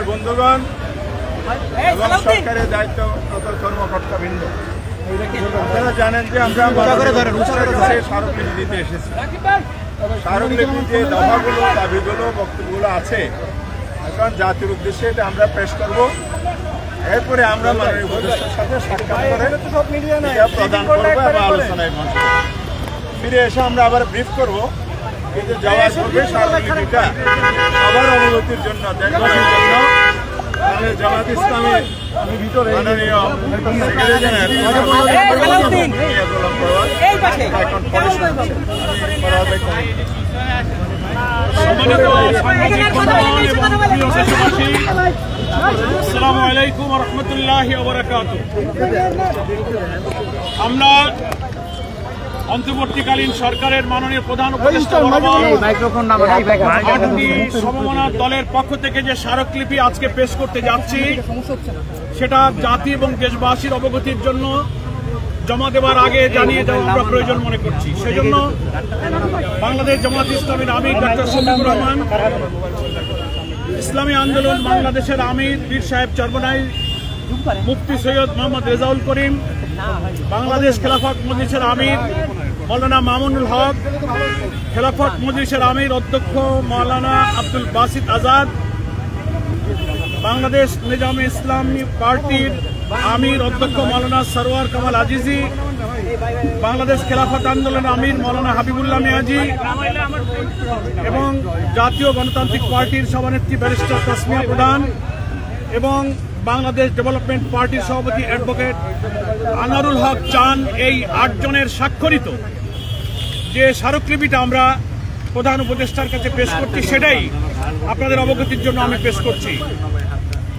বন্ধুগণ এবং সরকারের দায়িত্ব কর্মকর্তা বৃন্দ, আপনারা জানেন যে আমরা স্মারকলিপি দিতে এসেছি। স্মারকলিপি যে দফাগুলো, দাবিগুলো, বক্তব্যগুলো আছে এখন জাতির উদ্দেশ্যে এটা আমরা পেশ করব। এরপরে আমরা মাননীয় উপদেষ্টার সাথে সাক্ষাৎ করে প্রদান করবো এবং আলোচনায় বসবো। ফিরে এসে আমরা আবার ব্রিফ করবো। কিন্তু যাওয়ার পূর্বে স্মারকলিপিটা সবার অনুভূতির জন্য, দেখবার জন্য জামাত ইসলামের মাননীয় সেক্রেটারি আসসালামু আলাইকুম ওয়া রাহমাতুল্লাহি ওয়া বারাকাতুহু। আমরা অন্তর্বর্তীকালীন সরকারের মাননীয় প্রধান উপদেষ্টা আটটি সমমনা দলের পক্ষ থেকে যে স্মারকলিপি আজকে পেশ করতে যাচ্ছি, সেটা জাতি এবং দেশবাসীর অবগতির জন্য জমা দেওয়ার আগে জানিয়ে দেওয়া আমরা প্রয়োজন মনে করছি। সেজন্য বাংলাদেশ জামাত ইসলামের আমির ডক্টর শফিকুর রহমান, ইসলামী আন্দোলন বাংলাদেশের আমির পীর সাহেব চরমনাই, মুফতি সৈয়দ মোহাম্মদ রেজাউল করিম, বাংলাদেশ খেলাফত মজলিসের আমির মৌলানা মামুনুল হক, খেলাফত মজলিসের আমির অধ্যক্ষ মৌলানা আব্দুল বাসিত আজাদ, বাংলাদেশ নিজামে ইসলামী পার্টির আমির অধ্যক্ষ মৌলানা সরওয়ার কামাল আজিজি, বাংলাদেশ খেলাফত আন্দোলনের আমির মৌলানা হাবিবুল্লাহ মিয়াজি এবং জাতীয় গণতান্ত্রিক পার্টির সভানেত্রী ব্যারিস্টার তাসমিয়া প্রধান এবং বাংলাদেশ ডেভেলপমেন্ট পার্টির সভাপতি অ্যাডভোকেট আনারুল হক চান, এই 8 জনের স্বাক্ষরিত যে স্মারকলিপিটা আমরা প্রধান উপদেষ্টার কাছে পেশ করছি, সেটাই আপনাদের অবগতির জন্য আমি পেশ করছি।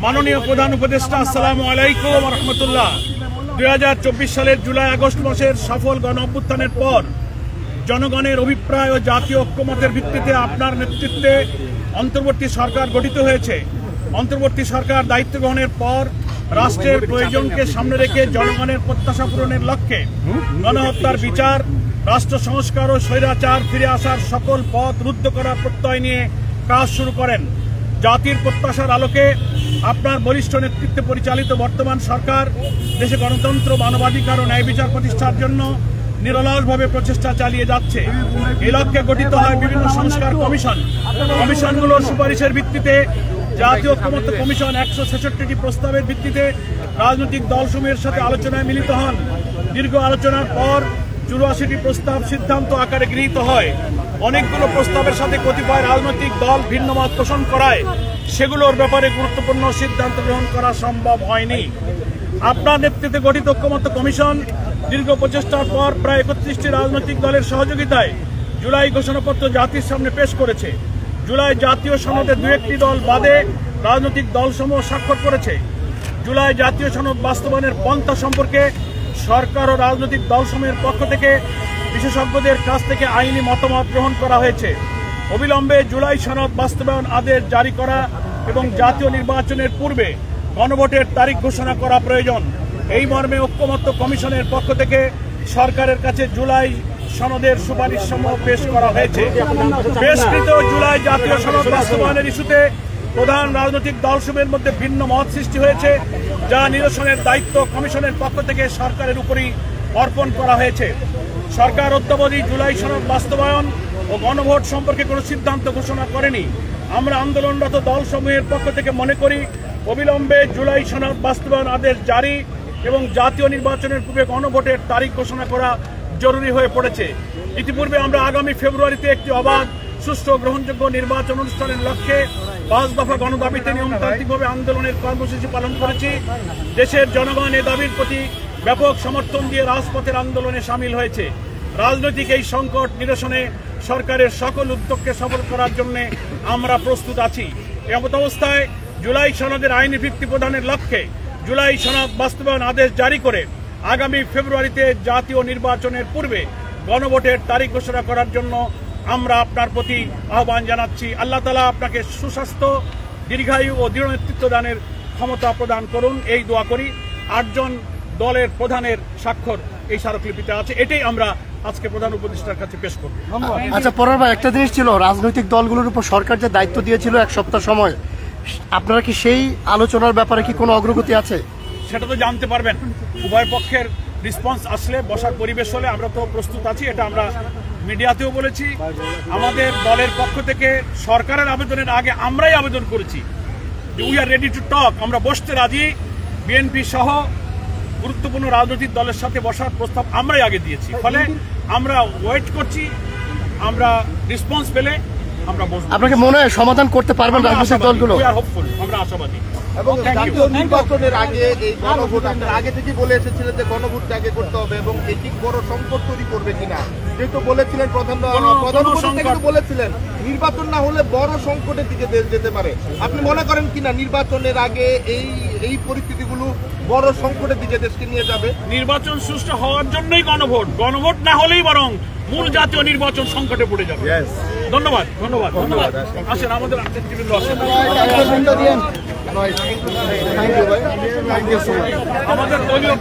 মাননীয় প্রধান উপদেষ্টা, আসসালামু আলাইকুম ওয়া রাহমাতুল্লাহ। 2024 সালের জুলাই আগস্ট মাসের সফল গণ অভ্যুত্থানের পর জনগণের অভিপ্রায় ও জাতীয় ঐক্যমতের ভিত্তিতে আপনার নেতৃত্বে অন্তর্বর্তী সরকার গঠিত হয়েছে। অন্তর্বর্তী সরকার দায়িত্ব গ্রহণের পর রাষ্ট্রের প্রয়োজনকে সামনে রেখে জনগণের প্রত্যাশা পূরণের লক্ষ্যে গণহত্যার বিচার, রাষ্ট্র সংস্কার ও স্বৈরাচার ফিরে আসার সকল পথ রুদ্ধ করার প্রত্যয় নিয়ে কাজ শুরু করেন। জাতির প্রত্যাশার আলোকে আপনার বরিষ্ঠ নেতৃত্বে পরিচালিত বর্তমান সরকার দেশে গণতন্ত্র, মানবাধিকার ও ন্যায় বিচার প্রতিষ্ঠার জন্য নিরলসভাবে প্রচেষ্টা চালিয়ে যাচ্ছে। এই লক্ষ্যে গঠিত হয় বিভিন্ন সংস্কার কমিশন। কমিশনগুলোর সুপারিশের ভিত্তিতে জাতীয় ঐক্যমত্য কমিশন 166টি প্রস্তাবের ভিত্তিতে রাজনৈতিক দলসমূহের সাথে আলোচনায় মিলিত হন। দীর্ঘ আলোচনার পর 84টি প্রস্তাব সিদ্ধান্ত আকারে গৃহীত হয়। অনেকগুলো প্রস্তাবের সাথে কতিপয় রাজনৈতিক দল ভিন্ন মত পোষণ করায় সেগুলোর ব্যাপারে গুরুত্বপূর্ণ সিদ্ধান্ত গ্রহণ করা সম্ভব হয়নি। আপনার নেতৃত্বে গঠিত ঐক্যমত্য কমিশন দীর্ঘ প্রচেষ্টার পর প্রায় 31টি রাজনৈতিক দলের সহযোগিতায় জুলাই ঘোষণাপত্র জাতির সামনে পেশ করেছে। জুলাই জাতীয় সনদে 2-1টি দল বাদে রাজনৈতিক দলসমূহ স্বাক্ষর করেছে। জুলাই জাতীয় সনদ বাস্তবায়নের পন্থা সম্পর্কে সরকার ও রাজনৈতিক দলসমূহের পক্ষ থেকে বিশেষজ্ঞদের কাছ থেকে আইনি মতামত গ্রহণ করা হয়েছে। অবিলম্বে জুলাই সনদ বাস্তবায়ন আদেশ জারি করা এবং জাতীয় নির্বাচনের পূর্বে গণভোটের তারিখ ঘোষণা করা প্রয়োজন। এই মর্মে ঐক্যমত্য কমিশনের পক্ষ থেকে সরকারের কাছে জুলাই সনদের সুপারিশ সমূহ পেশ করা হয়েছে। পেশকৃত জুলাই জাতীয় সনদ বাস্তবায়নের ইস্যুতে প্রধান রাজনৈতিক দলসমূহের মধ্যে ভিন্ন মত সৃষ্টি হয়েছে, যা নিরসনের দায়িত্ব কমিশনের পক্ষ থেকে সরকারের উপরই অর্পণ করা হয়েছে। সরকার অদ্যাবধি জুলাই সনদ বাস্তবায়ন ও গণভোট সম্পর্কে কোনো সিদ্ধান্ত ঘোষণা করেনি। আমরা আন্দোলনরত দলসমূহের পক্ষ থেকে মনে করি অবিলম্বে জুলাই সনদ বাস্তবায়ন আদেশ জারি এবং জাতীয় নির্বাচনের পূর্বে গণভোটের তারিখ ঘোষণা করা জরুরি হয়ে পড়েছে। ইতিপূর্বে আমরা আগামী ফেব্রুয়ারিতে একটি অবাধ, সুষ্ঠু, গ্রহণযোগ্য নির্বাচন অনুষ্ঠানের লক্ষ্যে 5 দফা গণদাবিতে নিয়মতান্ত্রিকভাবে আন্দোলনের কর্মসূচি পালন করেছি। দেশের জনগণ এ দাবির প্রতি ব্যাপক সমর্থন দিয়ে রাজপথের আন্দোলনে সামিল হয়েছে। রাজনৈতিক এই সংকট নিরসনে সরকারের সকল উদ্যোগকে সফল করার জন্য আমরা প্রস্তুত আছি। এমত অবস্থায় জুলাই সনদের আইনি ভিত্তি প্রদানের লক্ষ্যে জুলাই সনদ বাস্তবায়ন আদেশ জারি করে আগামী ফেব্রুয়ারিতে জাতীয় নির্বাচনের পূর্বে গণভোটের তারিখ ঘোষণা করার জন্য আমরা আপনার প্রতি আহ্বান জানাচ্ছি। আল্লাহ তাআলা আপনাকে সুস্বাস্থ্য, দীর্ঘায়ু ও দৃঢ় নেতৃত্ব দানের ক্ষমতা প্রদান করুন, এই দোয়া করি। 8 জন দলের প্রধানের স্বাক্ষর এই স্মারকলিপিতে আছে। এটাই আমরা আজকে প্রধান উপদেষ্টার কাছে পেশ করব। আচ্ছা পরার ভাই, একটা জিনিস ছিল, রাজনৈতিক দলগুলোর উপর সরকার যে দায়িত্ব দিয়েছিল 1 সপ্তাহ সময়, আপনারা কি সেই আলোচনার ব্যাপারে কি কোনো অগ্রগতি আছে? সেটা তো জানতে পারবেন। উভয় পক্ষের রেসপন্স আসলে, বসার পরিবেশ হলে আমরা তো প্রস্তুত আছি। এটা আমরা মিডিয়াতেও বলেছি। আমাদের দলের পক্ষ থেকে সরকারের আবেদনের আগে আমরাই আবেদন করেছি যে we are ready to talk, আমরা বসতে রাজি। বিএনপি সহ গুরুত্বপূর্ণ রাজনৈতিক দলের সাথে বসার প্রস্তাব আমরাই আগে দিয়েছি। ফলে আমরা ওয়েট করছি, আমরা রেসপন্স পেলে আমরা বসবো। আপনাকে মনে হয় সমাধান করতে পারবেন রাজনৈতিক দলগুলো? আমরা আশাবাদী। এবং জাতীয় নির্বাচনের আগে এই গণভোট আপনারা আগে থেকে বলে এসেছিলেন যে গণভোটটা আগে করতে হবে, এবং এটি বড় সংকট তৈরি করবে কিনা, যেহেতু বলেছিলেন প্রধানমন্ত্রী বলেছিলেন নির্বাচন না হলে বড় সংকটের দিকে দেশ যেতে পারে। আপনি মনে করেন কিনা নির্বাচনের আগে এই পরিস্থিতিগুলো বড় সংকটের দিকে দেশকে নিয়ে যাবে? নির্বাচন সুষ্ঠু হওয়ার জন্যই গণভোট, গণভোট না হলেই বরং মূল জাতীয় নির্বাচন সংকটে পড়ে যাবে। ধন্যবাদ, ধন্যবাদ, ধন্যবাদ। আসেন আমাদের আত্মীয়বৃন্দ আসেন। আমাদের দলীয়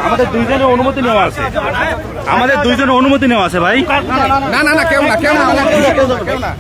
আমাদের 2 জনের অনুমতি নেওয়া আছে, আমাদের 2 জনের অনুমতি নেওয়া আছে ভাই। না না না, কেউ না, কেউ না, কেউ না।